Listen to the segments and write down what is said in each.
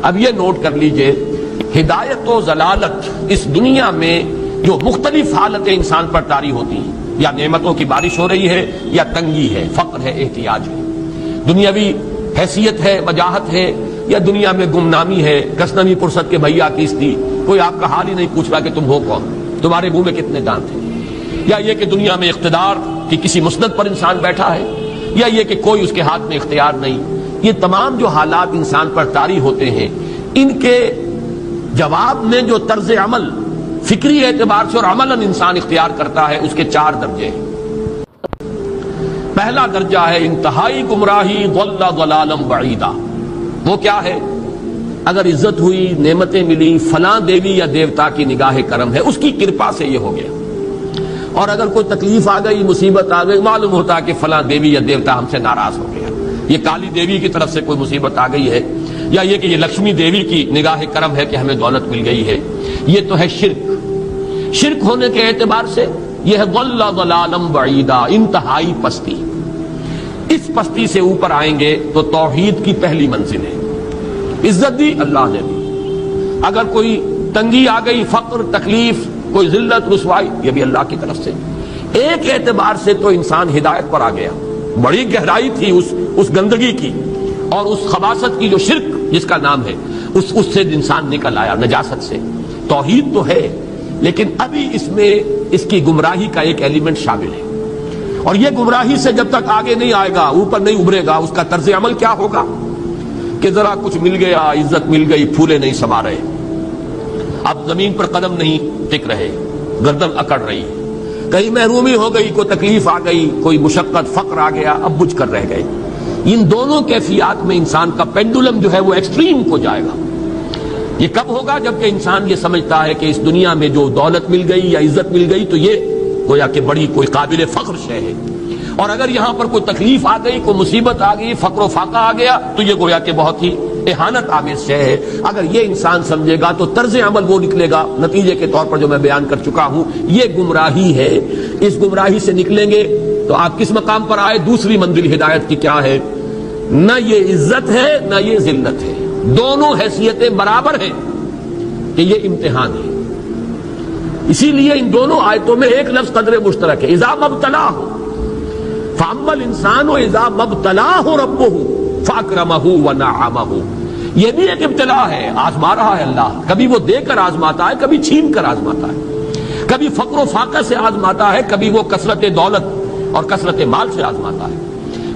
اب یہ نوٹ کر لیجئے، ہدایت و ضلالت اس دنیا میں جو مختلف حالتیں انسان پر طاری ہوتی ہیں، یا نعمتوں کی بارش ہو رہی ہے، یا تنگی ہے، فقر ہے، احتیاج ہے، دنیاوی حیثیت ہے، وجاہت ہے، یا دنیا میں گمنامی ہے، کسنوی پرست کے بھیا کیس دی، کوئی آپ کا حال ہی نہیں پوچھ رہا کہ تم ہو کون، تمہارے منہ میں کتنے دانت ہیں، یا یہ کہ دنیا میں اقتدار کی کسی مسند پر انسان بیٹھا ہے، یا یہ کہ کوئی اس کے ہاتھ میں اختیار نہیں۔ یہ تمام جو حالات انسان پر طاری ہوتے ہیں، ان کے جواب میں جو طرز عمل فکری اعتبار سے اور عملاً انسان اختیار کرتا ہے، اس کے 4 درجے ہیں۔ پہلا درجہ ہے انتہائی گمراہی، ضل ضلالا بعیدا۔ وہ کیا ہے؟ اگر عزت ہوئی، نعمتیں ملی، فلاں دیوی یا دیوتا کی نگاہ کرم ہے، اس کی کرپا سے یہ ہو گیا، اور اگر کوئی تکلیف آ گئی، مصیبت آ گئی، معلوم ہوتا ہے کہ فلاں دیوی یا دیوتا ہم سے ناراض ہو گیا، یہ کالی دیوی کی طرف سے کوئی مصیبت آ گئی ہے، یا یہ کہ یہ لکشمی دیوی کی نگاہ کرم ہے کہ ہمیں دولت مل گئی ہے۔ یہ تو ہے شرک۔ شرک ہونے کے اعتبار سے یہ ہے ضل ضلالا بعیدا، انتہائی پستی۔ اس پستی سے اوپر آئیں گے تو توحید کی پہلی منزل ہے۔ عزت دی اللہ نے دی، اگر کوئی تنگی آ گئی، فقر، تکلیف، کوئی ذلت، رسوائی، یہ بھی اللہ کی طرف سے۔ ایک اعتبار سے تو انسان ہدایت پر آ گیا، بڑی گہرائی تھی اس گندگی کی اور اس خباثت کی جو شرک جس کا نام ہے، اس سے انسان نکل آیا، نجاست سے۔ توحید تو ہے، لیکن ابھی اس میں اس کی گمراہی کا ایک ایلیمنٹ شامل ہے، اور یہ گمراہی سے جب تک آگے نہیں آئے گا، اوپر نہیں ابھرے گا، اس کا طرز عمل کیا ہوگا کہ ذرا کچھ مل گیا، عزت مل گئی، پھولے نہیں سما رہے، اب زمین پر قدم نہیں ٹک رہے، گردن اکڑ رہی، کہیں محرومی ہو گئی، کوئی تکلیف آ گئی، کوئی مشقت، فقر آ گیا، اب بجھ کر رہ گئے۔ ان دونوں کیفیات میں انسان کا پینڈولم جو ہے وہ ایکسٹریم کو جائے گا۔ یہ کب ہوگا؟ جبکہ انسان یہ سمجھتا ہے کہ اس دنیا میں جو دولت مل گئی یا عزت مل گئی تو یہ گویا کہ بڑی کوئی قابل فخر شے ہے، اور اگر یہاں پر کوئی تکلیف آ گئی، کوئی مصیبت آ گئی، فقر و فاقہ آ گیا تو یہ گویا کہ بہت ہی اہانت آمیز شے ہے۔ اگر یہ انسان سمجھے گا تو طرز عمل وہ نکلے گا نتیجے کے طور پر جو میں بیان کر چکا ہوں، یہ گمراہی ہے۔ اس گمراہی سے نکلیں گے تو آپ کس مقام پر آئے؟ دوسری منزل ہدایت کی کیا ہے؟ نہ یہ عزت ہے نہ یہ ذلت ہے، دونوں حیثیتیں برابر ہیں کہ یہ امتحان ہے۔ اسی لیے ان دونوں آیتوں میں ایک لفظ قدر مشترک ہے، اذا مبتلاہ، فاما الانسان اذا مبتلاہ ربہ فاکرمہ ونعمہ۔ یہ بھی ایک ابتلا ہے، آزما رہا ہے اللہ، کبھی وہ دے کر آزماتا ہے، کبھی چھین کر آزماتا ہے، کبھی فقر و فاقہ سے آزماتا ہے، کبھی وہ کثرت دولت اور کثرت مال سے آزماتا ہے،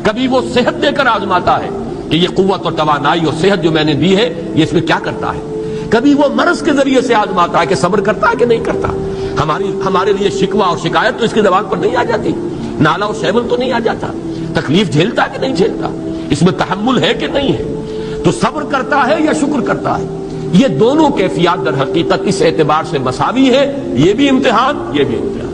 کبھی وہ صحت دے کر آزماتا ہے کہ یہ قوت اور توانائی اور صحت جو میں نے دی ہے یہ اس میں کیا کرتا ہے، کبھی وہ مرض کے ذریعے سے آزماتا ہے کہ صبر کرتا ہے کہ نہیں کرتا۔ ہمارے لیے شکوہ اور شکایت تو اس کی زبان پر نہیں آ جاتی، نالہ اور شیون تو نہیں آ جاتا، تکلیف جھیلتا ہے کہ نہیں جھیلتا، اس میں تحمل ہے کہ نہیں ہے، تو صبر کرتا ہے یا شکر کرتا ہے۔ یہ دونوں کیفیات در حقیقت اس اعتبار سے مساوی ہے، یہ بھی امتحان، یہ بھی امتحان۔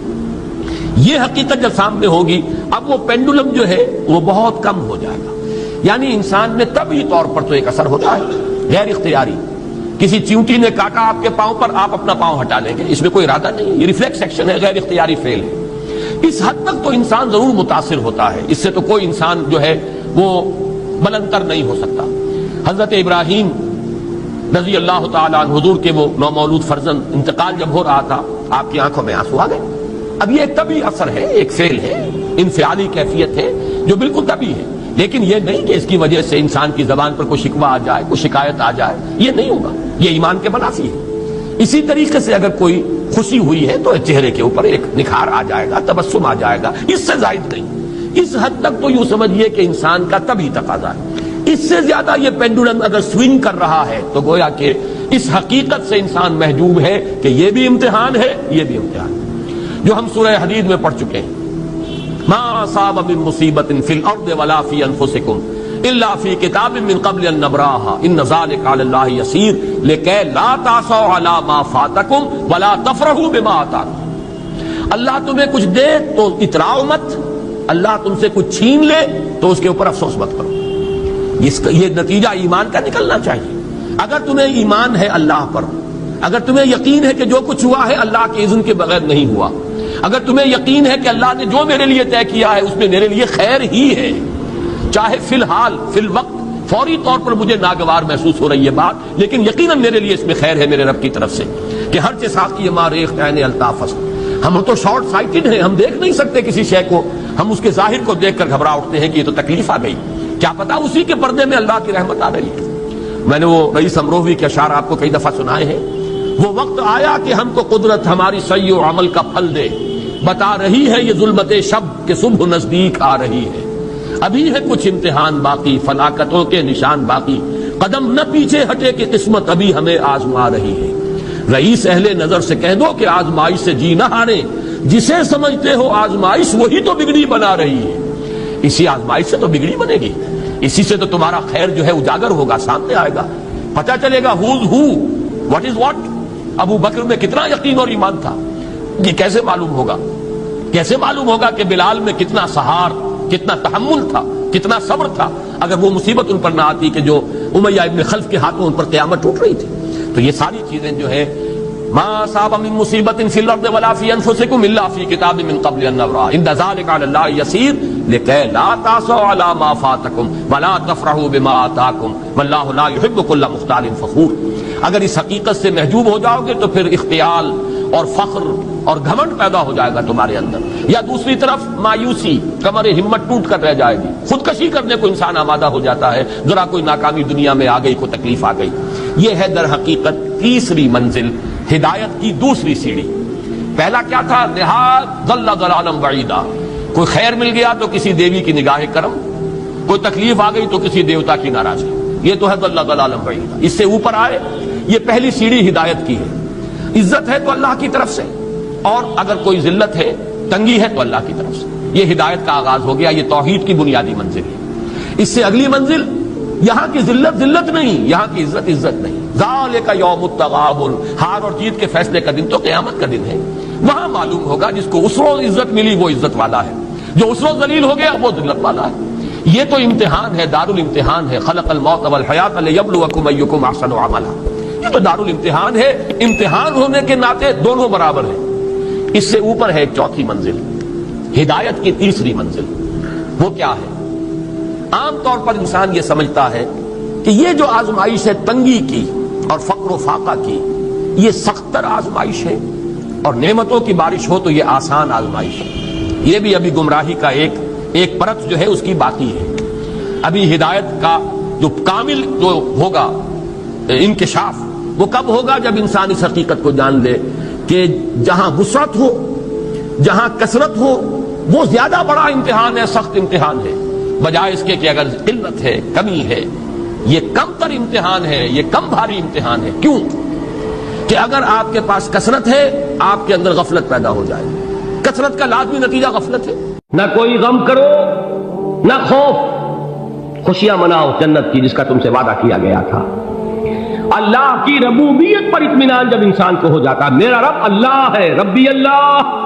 یہ حقیقت جب سامنے ہوگی اب وہ پینڈولم جو ہے وہ بہت کم ہو جائے گا، یعنی انسان میں طبعی طور پر تو ایک اثر ہوتا ہے غیر اختیاری، کسی چیونٹی نے کاٹا آپ کے پاؤں پر، آپ اپنا پاؤں ہٹا لیں گے، اس میں کوئی ارادہ نہیں، یہ ریفلیکس ایکشن ہے، غیر اختیاری فعل ہے۔ اس حد تک تو انسان ضرور متاثر ہوتا ہے، اس سے تو کوئی انسان جو ہے وہ بلندر نہیں ہو سکتا۔ حضرت ابراہیم رضی اللہ تعالیٰ عنہ، حضور کے وہ نومولود فرزند، انتقال جب ہو رہا تھا آپ کی آنکھوں میں آنسو آ گئے۔ اب یہ ایک طبعی اثر ہے، ایک فعل ہے، انفعالی کیفیت ہے جو بالکل طبعی ہے، لیکن یہ نہیں کہ اس کی وجہ سے انسان کی زبان پر کوئی شکوہ آ جائے، کوئی شکایت آ جائے، یہ نہیں ہوگا، یہ ایمان کے منافی ہے۔ اسی طریقے سے اگر کوئی خوشی ہوئی ہے تو چہرے کے اوپر ایک نکھار آ جائے گا، تبسم آ جائے گا، اس سے زائد نہیں۔ اس حد تک تو یوں سمجھیے کہ انسان کا طبعی تقاضا ہے۔ اس سے زیادہ یہ پینڈولم اگر سوئنگ کر رہا ہے تو گویا کہ اس حقیقت سے انسان محجوب ہے کہ یہ بھی امتحان ہے، یہ بھی امتحان ہے، جو ہم سورہ حدید میں پڑھ چکے ہیں۔ ما اصاب من مصیبت فی الارض ولا فی انفسکم الا فی کتاب من قبل ان نبراها ان ذلک علی اللہ یسیر لکی لا تعصوا علی ما فاتکم ولا تفرحوا بما آتاکم۔ اللہ تمہیں کچھ دے تو اتراؤ مت، اللہ تم سے کچھ چھین لے تو اس کے اوپر افسوس مت کرو۔ یہ نتیجہ ایمان کا نکلنا چاہیے۔ اگر تمہیں ایمان ہے اللہ پر، اگر تمہیں یقین ہے کہ جو کچھ ہوا ہے اللہ کے اذن کے بغیر نہیں ہوا، اگر تمہیں یقین ہے کہ اللہ نے جو میرے لیے طے کیا ہے اس میں میرے لیے خیر ہی ہے، چاہے فی الحال، فی الوقت، فوری طور پر مجھے ناگوار محسوس ہو رہی ہے بات، لیکن یقیناً میرے لیے اس میں خیر ہے میرے رب کی طرف سے کہ ہر چیز ساقی ما ریخت عین الطاف۔ ہم تو شارٹ سائٹڈ ہیں، ہم دیکھ نہیں سکتے کسی شے کو، ہم اس کے ظاہر کو دیکھ کر گھبرا اٹھتے ہیں کہ یہ تو تکلیف آ گئی، کیا پتا اسی کے پردے میں اللہ کی رحمت آ رہی ہے۔ میں نے وہ رئیس امروہوی کے اشعار آپ کو کئی دفعہ سنائے ہیں۔ وہ وقت آیا کہ ہم کو قدرت ہماری سعی و عمل کا پھل دے، بتا رہی ہے یہ ظلمت شب کہ صبح نزدیک آ رہی ہے، ابھی ہے کچھ امتحان باقی، فلاکتوں کے نشان باقی، قدم نہ پیچھے ہٹے کہ قسمت ابھی ہمیں آزما رہی ہے۔ رئیس اہل نظر سے کہہ دو کہ آزمائش سے جی نہ ہارے، جسے سمجھتے ہو آزمائش وہی تو بگڑی بنا رہی ہے۔ اسی آزمائش سے تو بگڑی بنے گی، اسی سے تو تمہارا خیر جو ہے اجاگر ہوگا، سامنے آئے گا، پتہ چلے گا who's who, what is what۔ ابو بکر میں کتنا یقین اور ایمان تھا، یہ کیسے معلوم ہوگا؟ کیسے معلوم ہوگا کہ بلال میں کتنا سہار، کتنا تحمل تھا، کتنا صبر تھا، اگر وہ مصیبت ان پر نہ آتی کہ جو امیہ ابن خلف کے ہاتھوں ان پر قیامت ٹوٹ رہی تھی۔ تو یہ ساری چیزیں جو ہے ما اصاب من مصیبت فی الارض ولا فی انفسکم الا فی کتاب من قبل ان نبرأ ان ذلک علی اللہ یسیر لکی لا تأسوا علی ما فاتکم ولا تفرحوا بما آتاکم واللہ لا یحب کل مختال فخور۔ اگر اس حقیقت سے محجوب ہو جاؤ گے تو پھر اختیال اور فخر اور گھمنڈ پیدا ہو جائے گا تمہارے اندر، یا دوسری طرف مایوسی، کمر ہمت ٹوٹ کر رہ جائے گی، خودکشی کرنے کو انسان آمادہ ہو جاتا ہے، ذرا کوئی ناکامی دنیا میں آ گئی، کوئی تکلیف آ گئی۔ یہ ہے در حقیقت تیسری منزل، ہدایت کی دوسری سیڑھی۔ پہلا کیا تھا؟ نہایت ضل ضلالا بعیدا، کوئی خیر مل گیا تو کسی دیوی کی نگاہ کرم، کوئی تکلیف آ گئی تو کسی دیوتا کی ناراضگی، یہ تو ہے ضل ضلالا بعیدا۔ اس سے اوپر آئے، یہ پہلی سیڑھی ہدایت کی ہے۔ عزت ہے تو اللہ کی طرف سے، اور اگر کوئی ذلت ہے، تنگی ہے تو اللہ کی طرف سے، یہ ہدایت کا آغاز ہو گیا، یہ توحید کی بنیادی منزل ہے۔ اس سے اگلی منزل، یہاں کی ذلت ذلت نہیں، یہاں کی عزت عزت نہیں۔ ذالک یوم التغابن، ہار اور جیت کے فیصلے کا دن تو قیامت کا دن ہے، وہاں معلوم ہوگا جس کو اس روز عزت ملی وہ عزت والا ہے، جو اس روز ذلیل ہو گیا وہ ذلت والا ہے۔ یہ تو امتحان ہے، دار الامتحان ہے، خلق الموت والحیات لیبلوکم ایکم احسن عملا، یہ تو دار الامتحان ہے، امتحان ہونے کے ناطے دونوں برابر ہیں۔ اس سے اوپر ہے ایک چوتھی منزل، ہدایت کی تیسری منزل۔ وہ کیا ہے؟ عام طور پر انسان یہ سمجھتا ہے کہ یہ جو آزمائش ہے تنگی کی اور فقر و فاقہ کی، یہ سخت تر آزمائش ہے، اور نعمتوں کی بارش ہو تو یہ آسان آزمائش ہے۔ یہ بھی ابھی گمراہی کا ایک پرت جو ہے اس کی باقی ہے۔ ابھی ہدایت کا جو کامل جو ہوگا انکشاف، وہ کب ہوگا؟ جب انسان اس حقیقت کو جان لے کہ جہاں وسعت ہو، جہاں کثرت ہو، وہ زیادہ بڑا امتحان ہے، سخت امتحان ہے، بجائے اس کے کہ اگر قلت ہے، کمی ہے، یہ کم تر امتحان ہے، یہ کم بھاری امتحان ہے۔ کیوں؟ کہ اگر آپ کے پاس کثرت ہے، آپ کے اندر غفلت پیدا ہو جائے گی، کثرت کا لازمی نتیجہ غفلت ہے۔ نہ کوئی غم کرو، نہ خوف، خوشیاں مناؤ جنت کی جس کا تم سے وعدہ کیا گیا تھا۔ اللہ کی ربوبیت پر اطمینان جب انسان کو ہو جاتا، میرا رب اللہ ہے، ربی اللہ،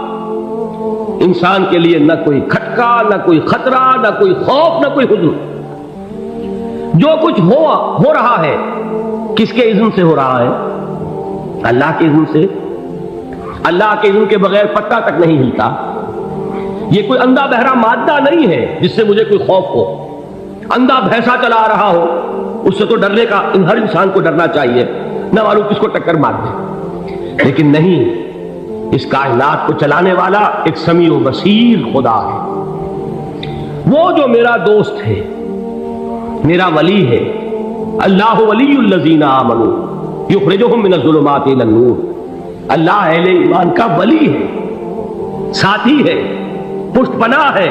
انسان کے لیے نہ کوئی کھٹکا، نہ کوئی خطرہ، نہ کوئی خوف، نہ کوئی حزن۔ جو کچھ ہو رہا ہے کس کے اذن سے ہو رہا ہے؟ اللہ کے اذن سے۔ اللہ کے اذن کے بغیر پتا تک نہیں ہلتا۔ یہ کوئی اندھا بہرا مادہ نہیں ہے جس سے مجھے کوئی خوف ہو۔ اندھا بھینسا چلا رہا ہو اس سے تو ڈرنے کا ہر انسان کو ڈرنا چاہیے، نہ معلوم کس کو ٹکر مار دے، لیکن نہیں، اس کائنات کو چلانے والا ایک سمیع و بصیر خدا ہے۔ وہ جو میرا دوست ہے، میرا ولی ہے، اللہ ولی الذین آمنوا یخرجہم من الظلمات الی النور، اللہ اہل ایمان کا ولی ہے، ساتھی ہے، پشت پناہ ہے،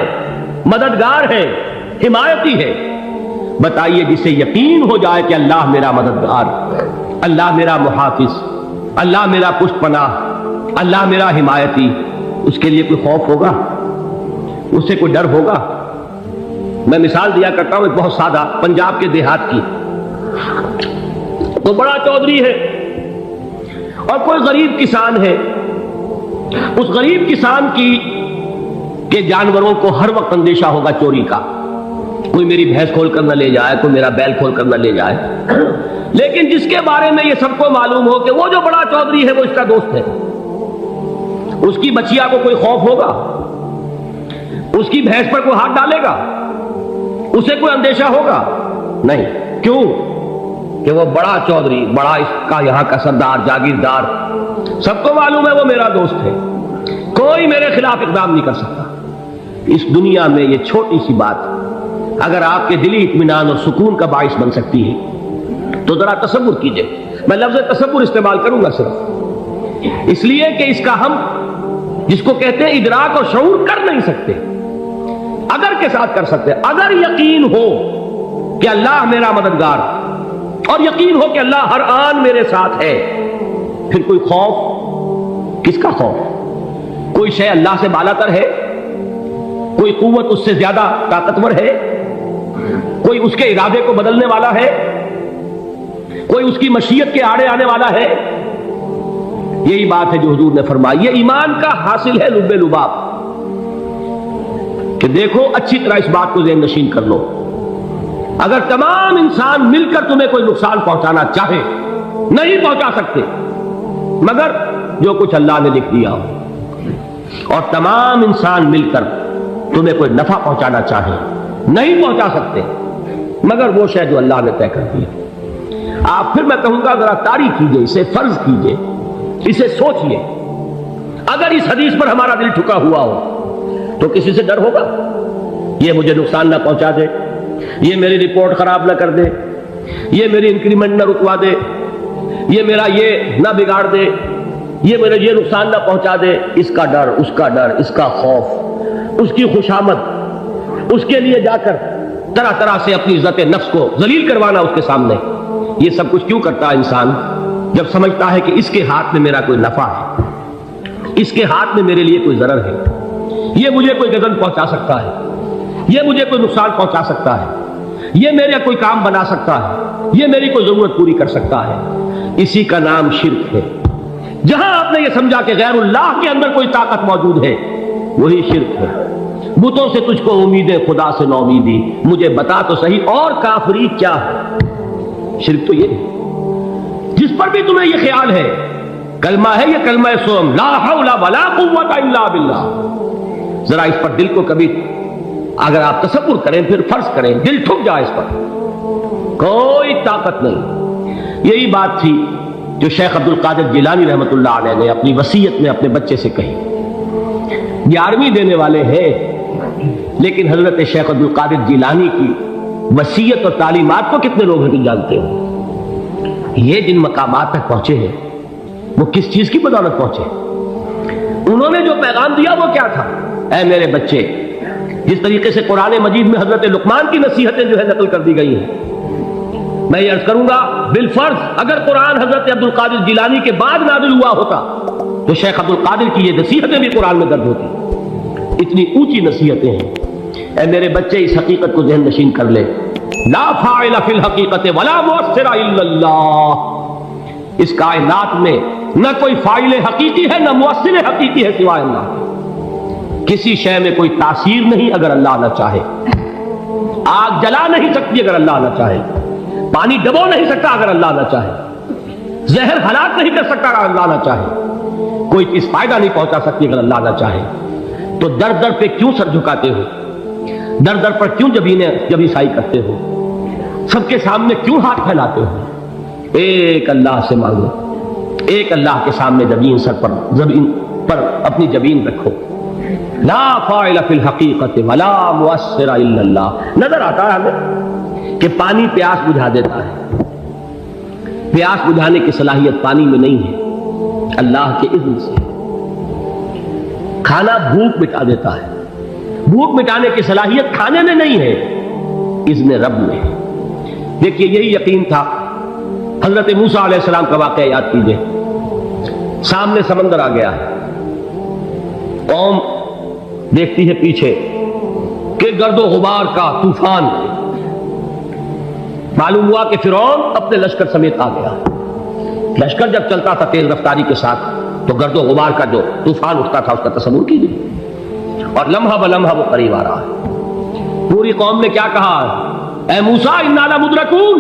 مددگار ہے، حمایتی ہے۔ بتائیے جسے یقین ہو جائے کہ اللہ میرا مددگار، اللہ میرا محافظ، اللہ میرا پشت پناہ، اللہ میرا حمایتی، اس کے لیے کوئی خوف ہوگا؟ اس سے کوئی ڈر ہوگا؟ میں مثال دیا کرتا ہوں ایک بہت سادہ، پنجاب کے دیہات کی۔ تو بڑا چودھری ہے اور کوئی غریب کسان ہے، اس غریب کسان کی کہ جانوروں کو ہر وقت اندیشہ ہوگا چوری کا، کوئی میری بھینس کھول کر نہ لے جائے، کوئی میرا بیل کھول کر نہ لے جائے۔ لیکن جس کے بارے میں یہ سب کو معلوم ہو کہ وہ جو بڑا چودھری ہے وہ اس کا دوست ہے، اس کی بچیا کو کوئی خوف ہوگا؟ اس کی بھینس پر کوئی ہاتھ ڈالے گا؟ اسے کوئی اندیشہ ہوگا؟ نہیں۔ کیوں؟ کہ وہ بڑا چودھری، بڑا اس کا یہاں کا سردار، جاگیردار، سب کو معلوم ہے وہ میرا دوست ہے، کوئی میرے خلاف اقدام نہیں کر سکتا۔ اس دنیا میں یہ چھوٹی سی بات اگر آپ کے دلی اطمینان اور سکون کا باعث بن سکتی ہے تو ذرا تصور کیجئے۔ میں لفظ تصور استعمال کروں گا صرف اس لیے کہ اس کا ہم جس کو کہتے ہیں ادراک اور شعور کر نہیں سکتے، اگر کے ساتھ کر سکتے۔ اگر یقین ہو کہ اللہ میرا مددگار اور یقین ہو کہ اللہ ہر آن میرے ساتھ ہے، پھر کوئی خوف، کس کا خوف؟ کوئی شے اللہ سے بالا تر ہے؟ کوئی قوت اس سے زیادہ طاقتور ہے؟ کوئی اس کے ارادے کو بدلنے والا ہے؟ کوئی اس کی مشیت کے آڑے آنے والا ہے؟ یہی بات ہے جو حضور نے فرمائی۔ یہ ایمان کا حاصل ہے لب لباب، کہ دیکھو اچھی طرح اس بات کو ذہن نشین کر لو، اگر تمام انسان مل کر تمہیں کوئی نقصان پہنچانا چاہے نہیں پہنچا سکتے مگر جو کچھ اللہ نے لکھ دیا ہو، اور تمام انسان مل کر تمہیں کوئی نفع پہنچانا چاہے نہیں پہنچا سکتے مگر وہ شے جو اللہ نے طے کر دی۔ آپ پھر میں کہوں گا ذرا طاری کیجئے، اسے فرض کیجئے، اسے سوچئے، اگر اس حدیث پر ہمارا دل ٹھکا ہوا ہو تو کسی سے ڈر ہوگا؟ یہ مجھے نقصان نہ پہنچا دے، یہ میری رپورٹ خراب نہ کر دے، یہ میری انکریمنٹ نہ رکوا دے، یہ میرا یہ نہ بگاڑ دے، یہ میرے یہ نقصان نہ پہنچا دے۔ اس کا ڈر، اس کا ڈر، اس کا خوف، اس کی خوشامد، اس کے لیے جا کر طرح طرح سے اپنی عزت نفس کو ذلیل کروانا اس کے سامنے، یہ سب کچھ کیوں کرتا ہے انسان؟ جب سمجھتا ہے کہ اس کے ہاتھ میں میرا کوئی نفع ہے، اس کے ہاتھ میں میرے لیے کوئی ضرر ہے، یہ مجھے کوئی گزن پہنچا سکتا ہے، یہ مجھے کوئی نقصان پہنچا سکتا ہے، یہ میرا کوئی کام بنا سکتا ہے، یہ میری کوئی ضرورت پوری کر سکتا ہے، اسی کا نام شرک ہے۔ جہاں آپ نے یہ سمجھا کہ غیر اللہ کے اندر کوئی طاقت موجود ہے وہی شرک ہے۔ بتوں سے تجھ کو امیدیں، خدا سے نو امیدی، مجھے بتا تو صحیح اور کافری کیا ہے؟ شرک تو یہ ہے جس پر بھی تمہیں یہ خیال ہے، کلمہ ہے یہ کلمہ سوم، لا حول ولا قوت الا باللہ، ذرا اس پر دل کو کبھی اگر آپ تصور کریں، پھر فرض کریں، دل ٹھک جائے اس پر، کوئی طاقت نہیں۔ یہی بات تھی جو شیخ عبد القادر جیلانی رحمۃ اللہ علیہ نے اپنی وصیت میں اپنے بچے سے کہی۔ 11ویں دینے والے ہیں لیکن حضرت شیخ عبد القادر جیلانی کی وصیت اور تعلیمات کو کتنے لوگ ہیں جانتے ہو؟ یہ جن مقامات تک پہنچے ہیں وہ کس چیز کی بدولت پہنچے؟ انہوں نے جو پیغام دیا وہ کیا تھا؟ اے میرے بچے، جس طریقے سے قرآن مجید میں حضرت لقمان کی نصیحتیں جو ہے نقل کر دی گئی ہیں، میں یہ عرض کروں گا بالفرض اگر قرآن حضرت عبد القادر جیلانی کے بعد نازل ہوا ہوتا تو شیخ عبد القادر کی یہ نصیحتیں بھی قرآن میں درج ہوتی۔ اتنی اونچی نصیحتیں ہیں۔ اے میرے بچے، اس حقیقت کو ذہن نشین کر لے، لا فاعل فی الحقیقت ولا مؤثر الا اللہ، اس کائنات میں نہ کوئی فاعل حقیقی ہے نہ مؤثر حقیقی ہے سوائے اللہ۔ کسی شے میں کوئی تاثیر نہیں اگر اللہ نہ چاہے، آگ جلا نہیں سکتی اگر اللہ نہ چاہے، پانی ڈبو نہیں سکتا اگر اللہ نہ چاہے، زہر ہلاک نہیں کر سکتا اگر اللہ نہ چاہے، کوئی چیز فائدہ نہیں پہنچا سکتی اگر اللہ نہ چاہے۔ تو در در پہ کیوں سر جھکاتے ہو؟ در در پر کیوں جبیں سائی کرتے ہو؟ سب کے سامنے کیوں ہاتھ پھیلاتے ہو؟ ایک اللہ سے مانگو، ایک اللہ کے سامنے زمین پر اپنی جبین رکھو۔ لا فاعل فی الحقیقت ولا مؤثر الا اللہ۔ نظر آتا ہے ہمیں کہ پانی پیاس بجھا دیتا ہے، پیاس بجھانے کی صلاحیت پانی میں نہیں ہے، اللہ کے اذن سے۔ کھانا بھوک مٹا دیتا ہے، بھوک مٹانے کی صلاحیت کھانے میں نہیں ہے، اذن رب میں۔ دیکھیے یہی یقین تھا حضرت موسیٰ علیہ السلام کا واقعہ یاد کیجئے۔ سامنے سمندر آ گیا ہے، قوم دیکھتی ہے پیچھے کہ گرد و غبار کا طوفان، معلوم ہوا کہ فرعون اپنے لشکر سمیت آ گیا۔ لشکر جب چلتا تھا تیز رفتاری کے ساتھ تو گرد و غبار کا جو طوفان اٹھتا تھا اس کا تصور کیجیے، اور لمحہ بلمحہ وہ قریب آ رہا ہے۔ پوری قوم نے کیا کہا؟ اے موسیٰ انا لمدرکون،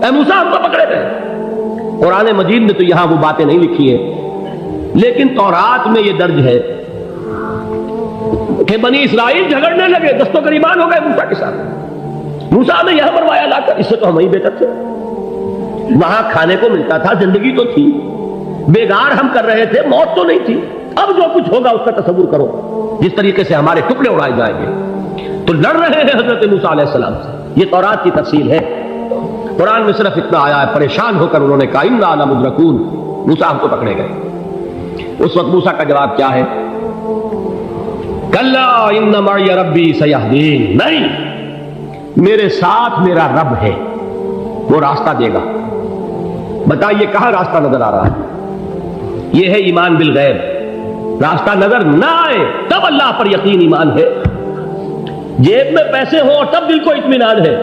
اے موسیٰ ہم کو پکڑے گئے۔ قرآن مجید میں تو یہاں وہ باتیں نہیں لکھی ہیں، لیکن تورات میں یہ درج ہے کہ بنی اسرائیل جھگڑنے لگے، دست و گریبان ہو گئے موسیٰ کے ساتھ۔ موسیٰ نے یہاں مروایا لا کر، اس سے تو ہم ہی بہتر تھے، وہاں کھانے کو ملتا تھا، زندگی تو تھی، بیگار ہم کر رہے تھے، موت تو نہیں تھی۔ اب جو کچھ ہوگا اس کا تصور کرو، جس طریقے سے ہمارے ٹکڑے اڑائے جائیں گے۔ تو لڑ رہے ہیں حضرت موسیٰ علیہ السلام سے، یہ تورات کی تفصیل ہے۔ قرآن میں صرف اتنا آیا ہے، پریشان ہو کر انہوں نے کہا انا لمدرکون، موسیٰ ہم تو پکڑے گئے۔ اس وقت موسیٰ کا جواب کیا ہے؟ کلا ان معی ربی سیہدین، نہیں، میرے ساتھ میرا رب ہے، وہ راستہ دے گا۔ بتائیے کہاں راستہ نظر آ رہا ہے؟ یہ ہے ایمان بالغیب۔ راستہ نظر نہ آئے تب اللہ پر یقین ایمان ہے، جیب میں پیسے ہوں اور تب دل کو اطمینان ہے،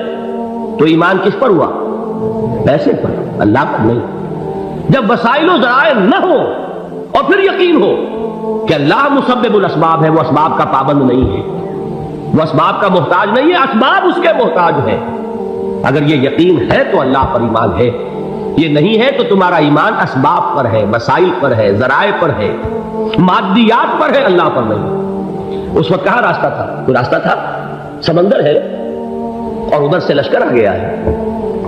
تو ایمان کس پر ہوا؟ پیسے پر، اللہ پر نہیں۔ جب وسائل و ذرائع نہ ہو اور پھر یقین ہو کہ اللہ مسبب الاسباب ہے، وہ اسباب کا پابند نہیں ہے، وہ اسباب کا محتاج نہیں ہے، اسباب اس کے محتاج ہے۔ اگر یہ یقین ہے تو اللہ پر ایمان ہے، یہ نہیں ہے تو تمہارا ایمان اسباب پر ہے، وسائل پر ہے، ذرائع پر ہے، مادیات پر ہے، اللہ پر نہیں۔ اس وقت کہاں راستہ تھا؟ کوئی راستہ تھا؟ سمندر ہے اور ادھر سے لشکر آ گیا ہے۔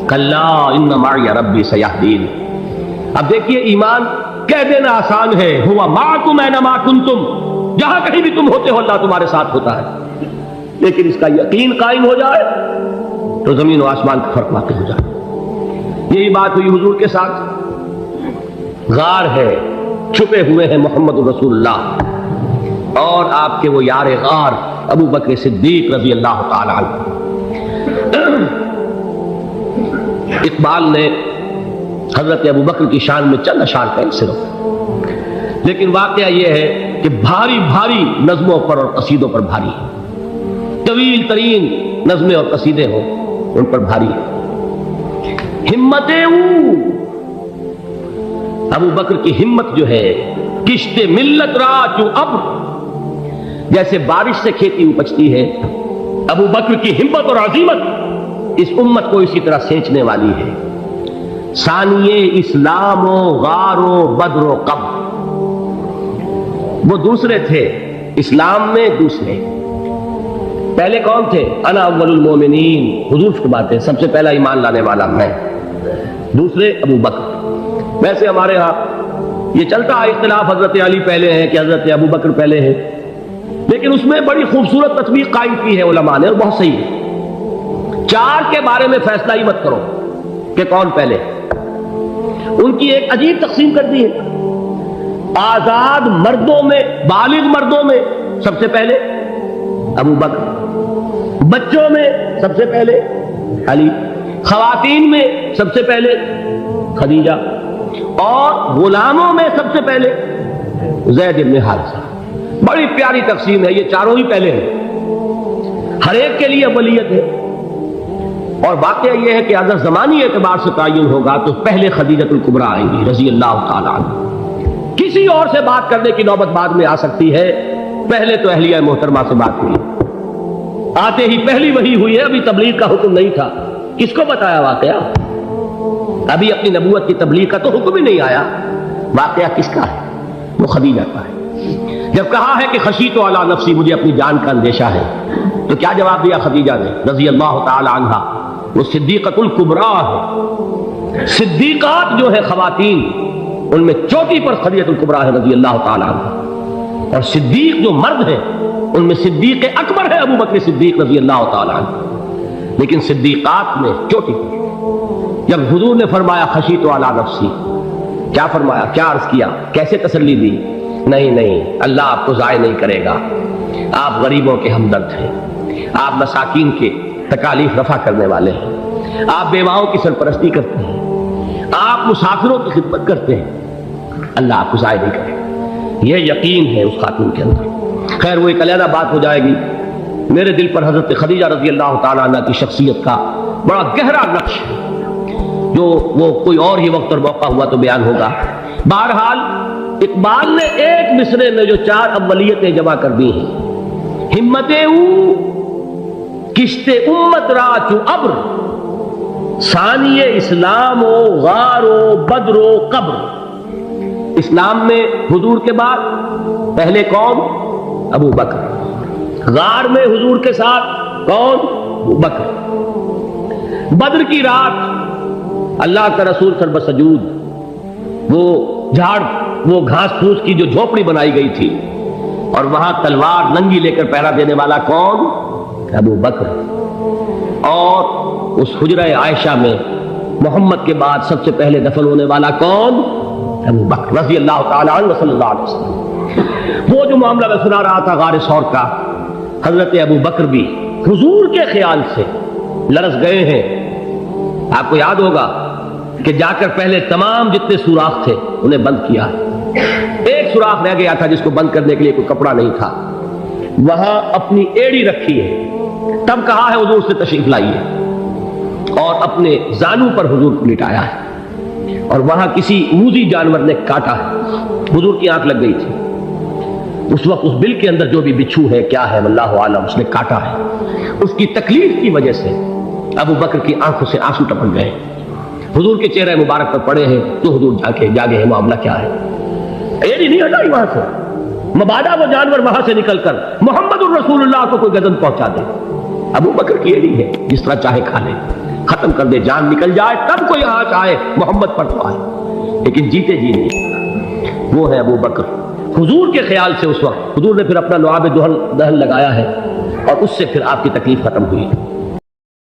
کلا ان معی ربی سیہدین۔ اب دیکھیے ایمان کہہ دینا آسان ہے، ہوا معکم اینما کنتم، جہاں کہیں بھی تم ہوتے ہو اللہ تمہارے ساتھ ہوتا ہے، لیکن اس کا یقین قائم ہو جائے تو زمین و آسمان کا فرق واقع ہو جائے۔ یہی بات ہوئی حضور کے ساتھ۔ غار ہے، چھپے ہوئے ہیں محمد رسول اللہ اور آپ کے وہ یار غار ابو بکر صدیق رضی اللہ تعالی عنہ۔ اقبال نے حضرت ابو بکر کی شان میں چند اشعار کہیں صرف، لیکن واقعہ یہ ہے کہ بھاری بھاری نظموں پر اور قصیدوں پر بھاری ہے، طویل ترین نظمیں اور قصیدے ہوں ان پر بھاری ہے۔ ہمت ابو بکر کی ہمت جو ہے، کشت ملت را جو ابر، جیسے بارش سے کھیتی اپجتی ہے، ابو بکر کی ہمت اور عزیمت اس امت کو اسی طرح سینچنے والی ہے۔ ثانیے اسلام و غار و بدر و قبر، وہ دوسرے تھے اسلام میں، دوسرے پہلے کون تھے؟ انا اول المومنین، حضور فرماتے سب سے پہلا ایمان لانے والا میں، دوسرے ابو بکر۔ ویسے ہمارے ہاں یہ چلتا ہے اختلاف، حضرت علی پہلے ہیں کہ حضرت ابو بکر پہلے ہیں، لیکن اس میں بڑی خوبصورت تطبیق قائم کی ہے علماء نے اور بہت صحیح ہے۔ چار کے بارے میں فیصلہ ہی مت کرو کہ کون پہلے، ان کی ایک عجیب تقسیم کر دی ہے۔ آزاد مردوں میں، بالغ مردوں میں سب سے پہلے ابو بکر، بچوں میں سب سے پہلے علی، خواتین میں سب سے پہلے خدیجہ، اور غلاموں میں سب سے پہلے زید بن حارثہ۔ بڑی پیاری تقسیم ہے، یہ چاروں ہی پہلے ہیں، ہر ایک کے لیے اولیت ہے۔ اور واقعہ یہ ہے کہ اگر زمانی اعتبار سے تعین ہوگا تو پہلے خدیجۃ الکبریٰ آئیں گی رضی اللہ تعالی عنہ، کسی اور سے بات کرنے کی نوبت بعد میں آ سکتی ہے، پہلے تو اہلیہ محترمہ سے بات ہوئی، آتے ہی پہلی وحی ہوئی ہے، ابھی تبلیغ کا حکم نہیں تھا، کس کو بتایا واقعہ؟ ابھی اپنی نبوت کی تبلیغ کا تو حکم ہی نہیں آیا، واقعہ کس کا ہے؟ وہ خدیجہ کا ہے۔ جب کہا ہے کہ خشیت علی نفسی، مجھے اپنی جان کا اندیشہ ہے، تو کیا جواب دیا خدیجہ نے رضی اللہ تعالی عنہا؟ وہ صدیقۃ الکبریٰ ہے، صدیقات جو ہے خواتین ان میں چوٹی پر خدیجۃ الکبریٰ ہے رضی اللہ تعالی عنہ، اور صدیق جو مرد ہیں ان میں صدیق اکبر ہے ابو بکر صدیق رضی اللہ تعالی عنہ، لیکن صدیقات میں چوٹی پر۔ جب حضور نے فرمایا خشیت علی نفسی، کیا فرمایا؟ کیا عرض کیا؟ کیسے تسلی دی؟ نہیں نہیں، اللہ آپ کو ضائع نہیں کرے گا، آپ غریبوں کے ہمدرد ہیں، آپ مساکین کے تکالیف رفع کرنے والے ہیں، آپ بیواؤں کی سرپرستی کرتے ہیں، آپ مسافروں کی خدمت کرتے ہیں، اللہ آپ کو ضائع نہیں کرے گا۔ یہ یقین ہے اس خاتون کے اندر۔ خیر وہ ایک علیحدہ بات ہو جائے گی۔ میرے دل پر حضرت خدیجہ رضی اللہ تعالیٰ عنہ کی شخصیت کا بڑا گہرا نقش ہے، جو وہ کوئی اور ہی وقت اور موقع ہوا تو بیان ہوگا۔ بہرحال اقبال نے ایک مصرے میں جو چار اولیتیں جمع کر دی ہیں، ہمتیں کشت امت را چو ابر، ثانی اسلام و غار و بدر و قبر۔ اسلام میں حضور کے بعد پہلے کون؟ ابو بکر۔ غار میں حضور کے ساتھ کون؟ ابو بکر۔ بدر کی رات اللہ کا رسول سر سجود وہ جھاڑ وہ گھاس پھوس کی جو جھوپڑی بنائی گئی تھی اور وہاں تلوار ننگی لے کر پہرا دینے والا کون؟ ابو بکر. اور اس حجرہ عائشہ میں محمد کے بعد سب سے پہلے دفن ہونے والا کون؟ ابو بکر رضی اللہ تعالی عنہ صلی اللہ علیہ وسلم. وہ جو معاملہ میں سنا رہا تھا غار ثور کا، حضرت ابو بکر بھی حضور کے خیال سے لرز گئے ہیں. آپ کو یاد ہوگا کہ جا کر پہلے تمام جتنے سوراخ تھے انہیں بند کیا ہے. ایک سوراخ رہ گیا تھا جس کو بند کرنے کے لیے کوئی کپڑا نہیں تھا، وہاں اپنی ایڑی رکھی ہے. تب کہا ہے حضور سے تشریف لائیے، اور اپنے زانو پر حضور کو لٹایا ہے، اور وہاں کسی موذی جانور نے کاٹا ہے. حضور کی آنکھ لگ گئی تھی اس وقت. اس بل کے اندر جو بھی بچھو ہے کیا ہے واللہ عالم، اس نے کاٹا ہے. اس کی تکلیف کی وجہ سے ابو بکر کی آنکھوں سے آنسو ٹپک گئے. حضور کے چہرے مبارک پر پڑے ہیں تو حضور جاگے ہیں. معاملہ کیا ہے؟ ایڑی نہیں ہٹائی وہاں سے. مبادا وہ جانور وہاں سے نکل کر محمد الرسول اللہ کو کوئی گردن پہنچا دے. ابو بکر کی ایڑی ہے، جس طرح چاہے کھا لے، ختم کر دے، جان نکل جائے تب کوئی آنچ آئے محمد پر تو آئے، لیکن جیتے جی نہیں. وہ ہے ابو بکر. حضور کے خیال سے اس وقت حضور نے پھر اپنا لعاب دہن لگایا ہے، اور اس سے پھر آپ کی تکلیف ختم ہوئی.